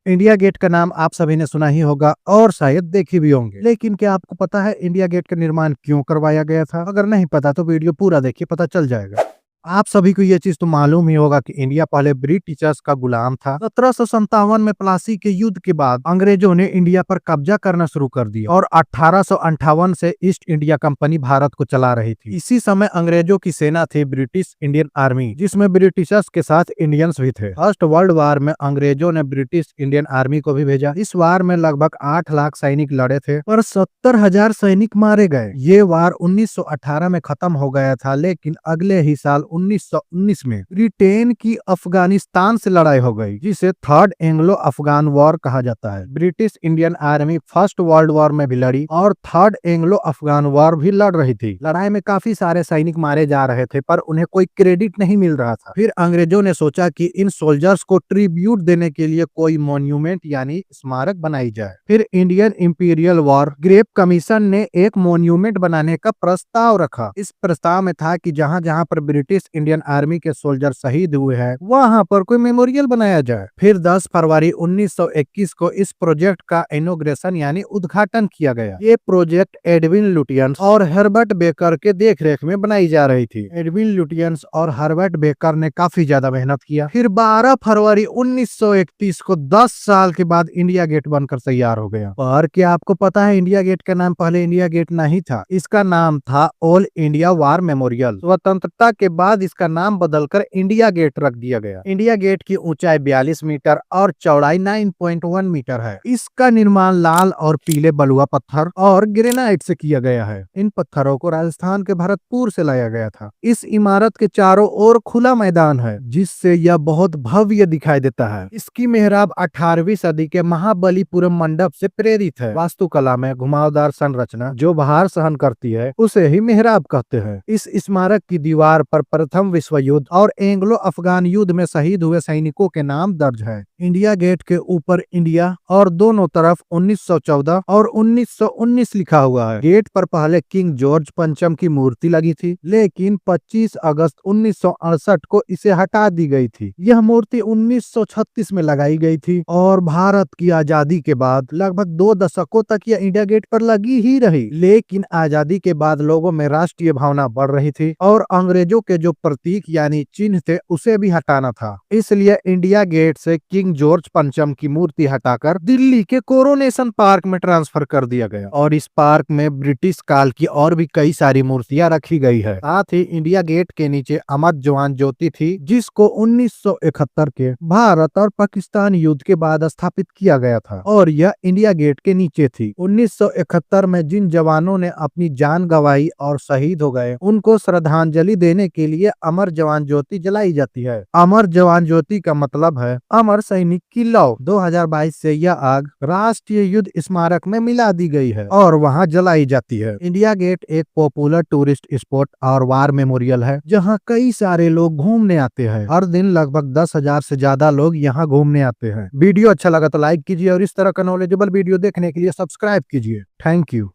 India gate का नाम आप सभी ने सुना ही होगा और शायद देखे भी होंगे, लेकिन क्या आपको पता है इंडिया गेट का निर्माण क्यों करवाया गया था? अगर नहीं पता तो वीडियो पूरा देखिए, पता चल जाएगा। आप सभी को ये चीज तो मालूम ही होगा कि इंडिया पहले ब्रिटिशर्स का गुलाम था। 1757 में प्लासी के युद्ध के बाद अंग्रेजों ने इंडिया पर कब्जा करना शुरू कर दिया और 1858 से ईस्ट इंडिया कंपनी भारत को चला रही थी। इसी समय अंग्रेजों की सेना थी ब्रिटिश इंडियन आर्मी, जिसमें ब्रिटिशर्स के साथ इंडियंस भी थे। फर्स्ट वर्ल्ड वार में अंग्रेजों ने ब्रिटिश इंडियन आर्मी को भी भेजा। इस वार में लगभग 8 लाख सैनिक लड़े थे और 70,000 सैनिक मारे गए। ये वार 1918 में खत्म हो गया था, लेकिन अगले ही साल 1919 में ब्रिटेन की अफगानिस्तान से लड़ाई हो गई, जिसे थर्ड एंग्लो अफगान वॉर कहा जाता है। British Indian army first world war में भी लड़ी और थर्ड एंग्लो अफगान वॉर भी लड़ रही थी। लड़ाई में काफी सारे सैनिक मारे जा रहे थे, पर उन्हें कोई क्रेडिट नहीं मिल रहा था। फिर अंग्रेजों ने सोचा कि इन सोल्जर्स को ट्रिब्यूट देने के लिए कोई मॉन्यूमेंट यानी स्मारक बनाई जाए। फिर Indian imperial war grave commission ने एक मॉन्यूमेंट बनाने का प्रस्ताव रखा। इस प्रस्ताव में था कि जहां जहां पर ब्रिटिश इंडियन आर्मी के सोल्जर शहीद हुए हैं, वहां पर कोई मेमोरियल बनाया जाए। फिर 10 फरवरी 1921 को इस प्रोजेक्ट का इनॉग्रेशन यानी उद्घाटन किया गया। ये प्रोजेक्ट एडविन लुटियंस और हर्बर्ट बेकर के देखरेख में बनाई जा रही थी। एडविन लुटियंस और हर्बर्ट बेकर ने काफी ज्यादा मेहनत किया। फिर 12 फरवरी 1931 को 10 साल के बाद इंडिया गेट बनकर तैयार हो गया। पर क्या आपको पता है इंडिया गेट का नाम पहले इंडिया गेट नहीं था, इसका नाम था ऑल इंडिया वार मेमोरियल। स्वतंत्रता के बाद इसका नाम बदलकर इंडिया गेट रख दिया गया। इंडिया गेट की ऊंचाई 42 मीटर और चौड़ाई 9.1 मीटर है। इसका निर्माण लाल और पीले बलुआ पत्थर और ग्रेनाइट से किया गया है। इन पत्थरों को राजस्थान के भरतपुर से लाया गया था। इस इमारत के चारों ओर खुला मैदान है, जिससे यह बहुत भव्य दिखाई देता है। इसकी मेहराब 18वीं सदी के महाबलीपुरम मंडप से प्रेरित है। वास्तुकला में घुमावदार संरचना जो भार सहन करती है, उसे ही मेहराब कहते हैं। इस स्मारक की दीवार पर प्रथम विश्व युद्ध और एंग्लो अफगान युद्ध में शहीद हुए सैनिकों के नाम दर्ज है। इंडिया गेट के ऊपर इंडिया और दोनों तरफ 1914 और 1919 लिखा हुआ है। गेट पर पहले किंग जॉर्ज पंचम की मूर्ति लगी थी, लेकिन 25 अगस्त 1968 को इसे हटा दी गई थी। यह मूर्ति 1936 में लगाई गई थी और भारत की आजादी के बाद लगभग 2 दशकों तक यह इंडिया गेट पर लगी ही रही। लेकिन आजादी के बाद लोगों में राष्ट्रीय भावना बढ़ रही थी और अंग्रेजों के जो प्रतीक यानी चिन्ह थे उसे भी हटाना था। इसलिए इंडिया गेट से किंग जॉर्ज पंचम की मूर्ति हटाकर दिल्ली के कोरोनेशन पार्क में ट्रांसफर कर दिया गया और इस पार्क में ब्रिटिश काल की और भी कई सारी मूर्तियां रखी गई है। साथ ही इंडिया गेट के नीचे अमर जवान ज्योति थी, जिसको 1971 के भारत और पाकिस्तान युद्ध के बाद स्थापित किया गया था और यह इंडिया गेट के नीचे थी। 1971 में जिन जवानों ने अपनी जान गंवाई और शहीद हो गए, उनको श्रद्धांजलि देने के लिए अमर जवान ज्योति जलाई जाती है। अमर जवान ज्योति का मतलब है अमर सैनिक की लौ। 2022 से यह आग राष्ट्रीय युद्ध स्मारक में मिला दी गई है और वहां जलाई जाती है। इंडिया गेट एक पॉपुलर टूरिस्ट स्पॉट और वार मेमोरियल है, जहां कई सारे लोग घूमने आते हैं। हर दिन लगभग 10,000 से ज्यादा लोग यहाँ घूमने आते हैं। वीडियो अच्छा लगा तो लाइक कीजिए और इस तरह का नॉलेजेबल वीडियो देखने के लिए सब्सक्राइब कीजिए। Thank you.